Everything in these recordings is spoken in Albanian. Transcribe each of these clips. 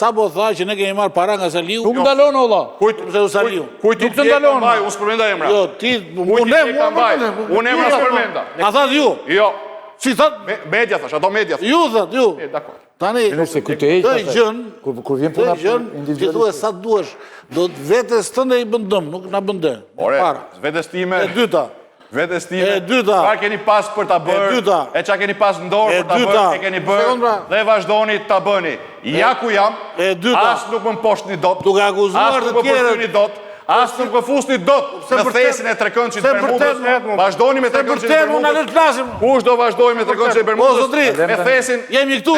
sa po tha që ne kemi marrë para nga Saliu. Nuk ndalon olla. Kujt Saliu. Nuk të ndalon. Unë s'përmenda emra. Jo, ti Unë emra s'përmenda. A thot ju? Jo. Si thot? Media thash, ato media thash. Ju thot, ju. Dakor. Tani, të gjën, ti thua sa duash, do të vetes tënde i bëndëm, nuk na bënde. Ore, vetes time. E dyta. Vetes time. E dyta. Çfarë keni pas për ta bërë? E dyta. E çka keni pas në dorë për ta bërë? E keni bërë dhe vazhdoni ta bëni. Ja ku jam. E dyta. As nuk më mposhtni dot. Duke akuzuar të tjerët. As nuk më fusni dot në thesin e Trekëndshit Bermudës. Vazhdoni me Trekëndshit Bermudës. Kush do vazhdoj me Trekëndshit Bermudës? Me thesin. Jemi këtu.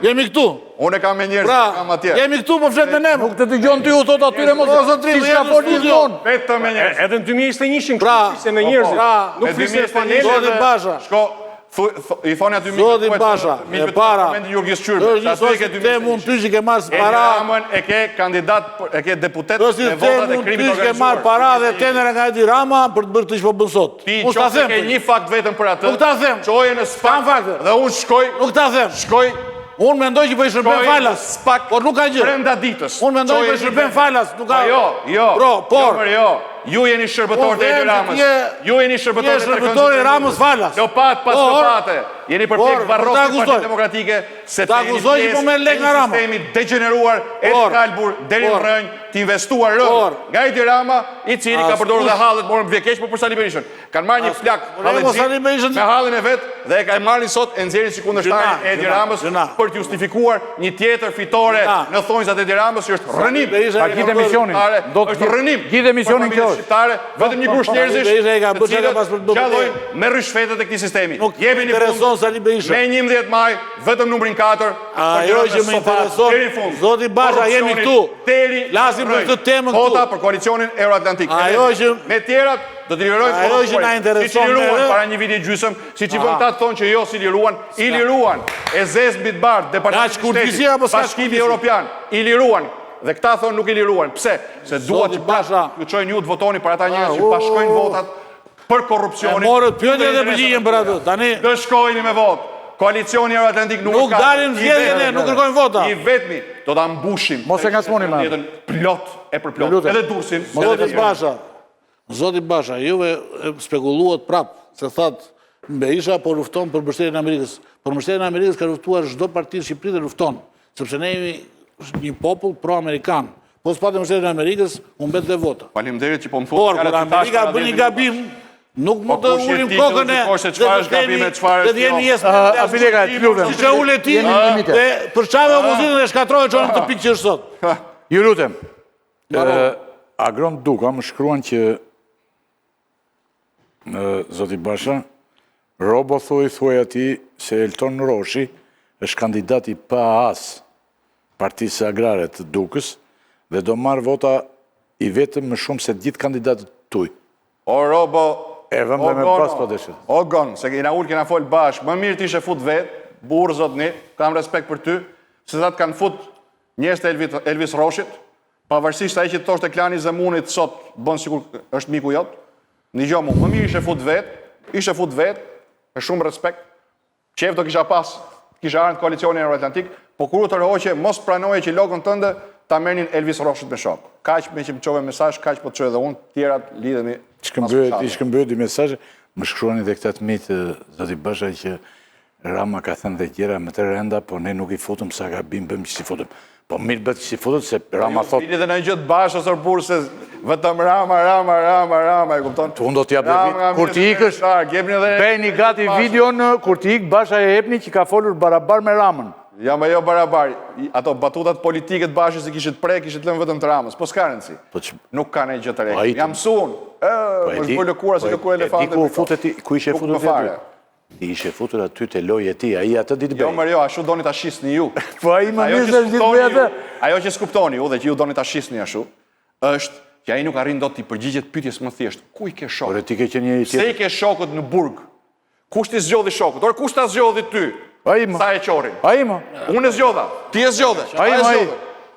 Jemi këtu. Unë kam me njerëz kam atje. Jemi këtu më flet me ne. Nuk të dëgjon ti u thot atyre mos. Zotri, jemi në studio. Vetëm me njerëz. Edhe në 2021 kështu me njerëzit. Nuk flisë panel. Zoti Basha. Shko I thonë aty Zoti Basha, e para. Është një temë unë ty që ke marrë para. Ramën e ke kandidat, e ke deputet me votat e krimit organizuar. Ty që ke marrë para dhe tenera nga Edi Rama për të bërë të që po bën sot. Ti qoftë ke një fakt vetëm për atë. Nuk ta them. Çoje në spak dhe unë shkoj. Nuk ta them. Shkoj. Unë mendoj që po i shërben falas. Por nuk ka gjë. Brenda ditës. Unë mendoj që po i shërben falas. Nuk ka. Jo. Jo. Ju jeni shërbëtor të Edi Ramës. Ju jeni shërbëtor të Trekëndshit Ramës falas. Lopat pas lopate. Jeni përpjek varrosi Partitë Demokratike se ta akuzoj që po merr lek nga Rama. Sistemi degeneruar e kalbur deri në rrënjë, të investuar rrënjë nga Edi Rama, I cili ka përdorur dhe hallet, morën vjekeq për Sali Berishën. Kanë marrë një flak me hallin e vet dhe e kanë marrën sot e nxjerrin si kundërshtarin e Edi Ramës për të justifikuar një tjetër fitore në thonjzat e Edi Ramës, që është rënim. Ta gjithë emisionin. Është rënim. Gjithë emisionin kjo. Shqiptare, vetëm një grush njerëzish të cilët gjallojnë me rryshfetet e këtij sistemi. Jepini fund me 11 maj, vetëm numrin 4. Ajo që më intereson, Zoti Basha, jemi këtu. Lasim për këtë temën këtu. Vota për koalicionin Euroatlantik. Ajo që me tjerat do të lirojnë. Ajo që na intereson para një viti gjysmë, siç I vënë ta thonë që jo si liruan, I liruan. E zez mbi të bardh, Departamenti i Shtetit, Bashkimi Evropian, I liruan. Dhe këta thonë nuk I liruan. Pse? Se duhet që ju çojnë ju të votoni për ata njerëz që bashkojnë votat për korrupsionin. Morët pyetje dhe përgjigjen për atë. Tani do shkojni me votë. Koalicioni Euroatlantik nuk dalin zgjedhje ne, nuk kërkojnë vota. I vetmi do ta mbushim. Mos e ngasmoni më. Jetën plot e përplot. Edhe Durrësin. Zoti Basha, juve spekulluat prap se thatë Berisha po lufton për mbështetjen e Amerikës. Për mbështetjen e Amerikës ka luftuar çdo parti në Shqipëri dhe lufton, sepse ne jemi një popull pro-amerikan. Po s'patë mbështetjen e Amerikës, u mbet dhe vota. Faleminderit që po më Por kur Amerika bën një gabim, nuk mund të ulim kokën e dhe jemi jesë Abileka, lutem. Që ule ti dhe për çave opozitën e shkatrojë që në të pikë që është sot. Ju lutem. Agron Duka më shkruan që Zoti Basha, Robo thuaj ati se Elton Roshi është kandidati pa as Partisë Agrare të Dukës dhe do marrë vota I vetëm më shumë se gjithë kandidatët tuj. O Robo, e vëm dhe me pas po deshët. O gon, se kena ullë kena folë bashkë, më mirë ti ishe fut vetë, burë zotni, kam respekt për ty, se thatë kanë fut njerëz të Elvis Roshit, pavarësisht ai që të thoshte klani Zemunit sot bën sikur është miku jot. Ndëgjoj mua, më mirë ishe fut vetë, me shumë respekt. Qef do kisha ardhur në koalicionin Euroatlantik, po kur u të rehoqe, mos pranoje që lokën tënde ta merrnin Elvis Roshit me shok. Kaq me që më çove mesazh, kaq po të çoj edhe unë, tjerat lidhemi. Shkëmbëhet di mesazhe, më shkruani edhe këta të mitë Zoti Basha që Rama ka thënë dhe tjera më të rënda, po ne nuk I futëm sa gabim bëm që si futëm. Po mirë bëtë që si futëm, se Rama thot... Bili dhe në një gjëtë Basha, sër burë, se vetëm Rama, e kupton? Tu unë do t'ja bëvi, kur t'i ikësh, bëjni gati videon, kur t'i ikë Basha e Epni që ka folur barabar me Ramën. Ja, me jo barabar, ato batutat politiket Bashës si kishit kishit lënë vetëm të Ramës, po s'ka rëndësi. Nuk ka ne gjë të rejtë. Jam mësuar, më shbër lëkura si lëkura elefante. Ku ishe futur vetë? Ti ishe futur aty të loje ti, a I atë ditë bëj. Jo, mërjo, ashu doni ta shisni ju. Po a I më mirë është ditë bëj atë. Ajo që s'kuptoni ju dhe që ju doni ta shisni ashu, është që a I nuk arrin do t'i përgjigjet pyetjes më thjesht. Ku I ke shokët? Se I ke shokët në burg? Kush t'i zgjodhi shokët? Or kush ta zgjodhi ty? Sa e qorin? Unë e zgjodha, ti e zgjodhe.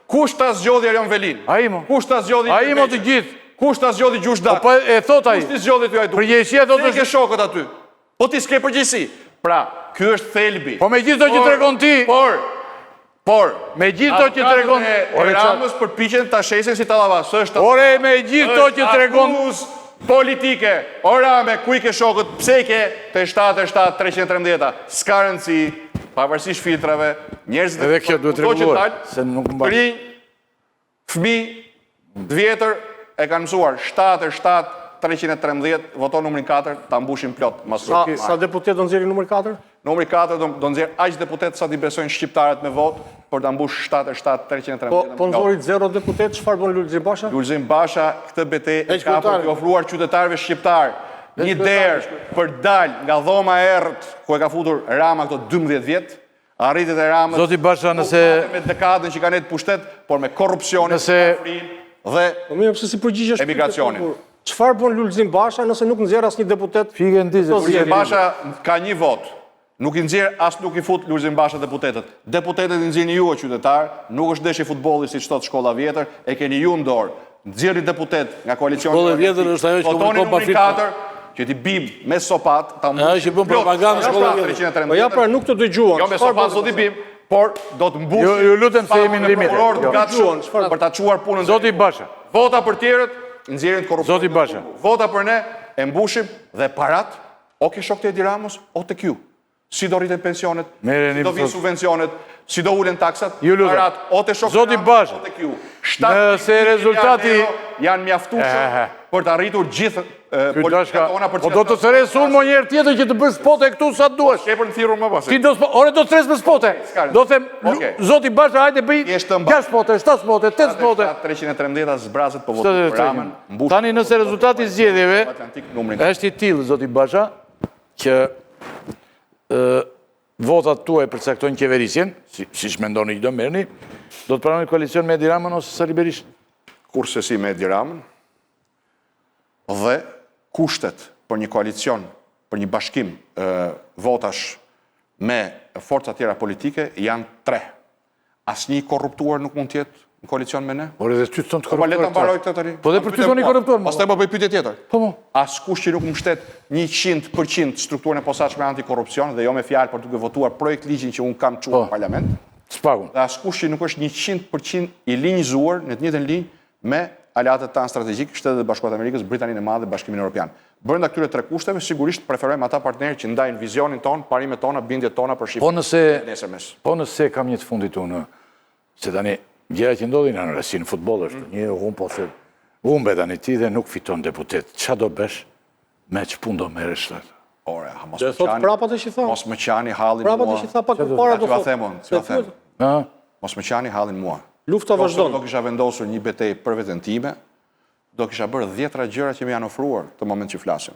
Kush ta zgjodhi Erion Velin? Kush ta zgjodhi të gjithë? Kush ta zgjodhi Gjush Dak? Po e thot ai. Kush ti zgjodhi ty ai duk? Përgjegjësia do të ke shokët aty. Po ti s'ke përgjegjësi. Pra, ky është thelbi. Po megjithëse që tregon ti. Por, Me gjithë to që tregon... e Ramës përpiqen ta shesin si tallava. Ore, me gjithë to që tregon... Politike, o Rame, ku I ke shokët, pse I ke të 7-313, s'ka rëndësi, pavarësisht filtrave, njerëzit Edhe kjo duhet rregulluar, se nuk mban. Rinj, fëmijë, të vjetër e kanë mësuar 7-313, voton numrin 4, ta mbushin plot. Sa deputet do nxjerrin numër 4? Numri 4 do nxjerr aq deputet sa t'i besojnë shqiptarët me votë për ta mbush 7-313. Po nxorrit 0 deputet, çfarë bën Lulzim Basha? Lulzim Basha këtë betejë ka për t'i ofruar qytetarëve shqiptar një derë për dal nga dhoma e errët ku e ka futur Rama këto 12 vjet. Arritjet e Ramës. Zoti Basha, nëse me dekadën që kanë të pushtet, por me korrupsionin, dhe Po mirë, pse si përgjigjesh emigracionin. Çfarë bën Lulzim Basha nëse nuk nxjerr asnjë deputet? Fike ndizet. Lulzim Basha ka një vot. Nuk I nxjerr as nuk I fut Lulzim Basha deputetet. Deputetet I nxjerrni ju o qytetar, nuk është deshi futbolli siç thot shkolla vjetër, e keni ju në dorë. Nxjerrni deputet nga koalicioni. Shkolla vjetër është ajo që komunikon pa filtr. Që ti bim me sopat, ta mbush. Ajo që bën propagandë shkolla vjetër. Po ja pra nuk të dëgjuan. Jo me sopat zoti bim, por do të mbush. Ju lutem se jemi në limite. Për ta çuar punën. Zoti Basha. Vota për tjerët, nxjerrin të korrupsion. Zoti Basha. Vota për ne, e mbushim dhe parat, o ke shok të Edi Ramës, o të kju. Si do rriten pensionet, si do vinë subvencionet, si do ulen taksat, parat, o të shok Zoti Basha. o të kju. Nëse rezultati janë mjaftueshëm për të arritur gjithë politikat tona për Po do të thres unë më njëherë tjetër që të bësh spote këtu sa duash. Ke për në thirrur më pas. Ti ore do të thres me spote. Do them Zoti Basha hajde bëj 6 spote, 7 spote, 8 spote. 313 zbrazet po votojnë për Ramën. Tani nëse rezultati I zgjedhjeve është I tillë Zoti Basha që votat tuaj përcaktojnë qeverisjen, siç mendoni që do merrni, do të pranoni koalicion me Edi Ramën ose Sali Berisha? Kurse si me Edi Ramën, dhe kushtet për një koalicion, për një bashkim votash me forca tjera politike janë 3. Asnjë korruptuar nuk mund të jetë në koalicion me ne. Por edhe ty thon të Po le ta mbaroj këtë tani. Po dhe për ty thoni korruptuar. Pastaj më bëj pyetje tjetër. Po mo. Askush që nuk mbështet 100% strukturën e posaçme antikorrupsion dhe jo me fjalë për duke votuar projekt ligjin që un kam çuar në parlament. Spagun. Dhe askush që nuk është 100% I linjëzuar në të njëjtën linjë me aleatët tanë strategjik, Shtetet e Bashkuara të Amerikës, Britaninë e Madhe dhe Bashkimin Evropian. Brenda këtyre 3 kushteve sigurisht preferojmë ata partnerë që ndajnë vizionin ton, parimet tona, bindjet tona për Shqipërinë. Po nëse kam një të fundit unë, se tani gjëra që ndodhin në si në futboll është, një humb ose humbe tani ti dhe nuk fiton deputet. Ç'a do bësh? Me ç'punë do merresh atë? Ore, mos më qani. Prapa të që tha. Mos më qani hallin mua. Prapa të që tha pak përpara do thotë. Mos më qani hallin mua. Lufta vazhdon. Do kisha vendosur një betejë për veten time, do kisha bërë 10 gjëra që më janë ofruar të moment që flasim.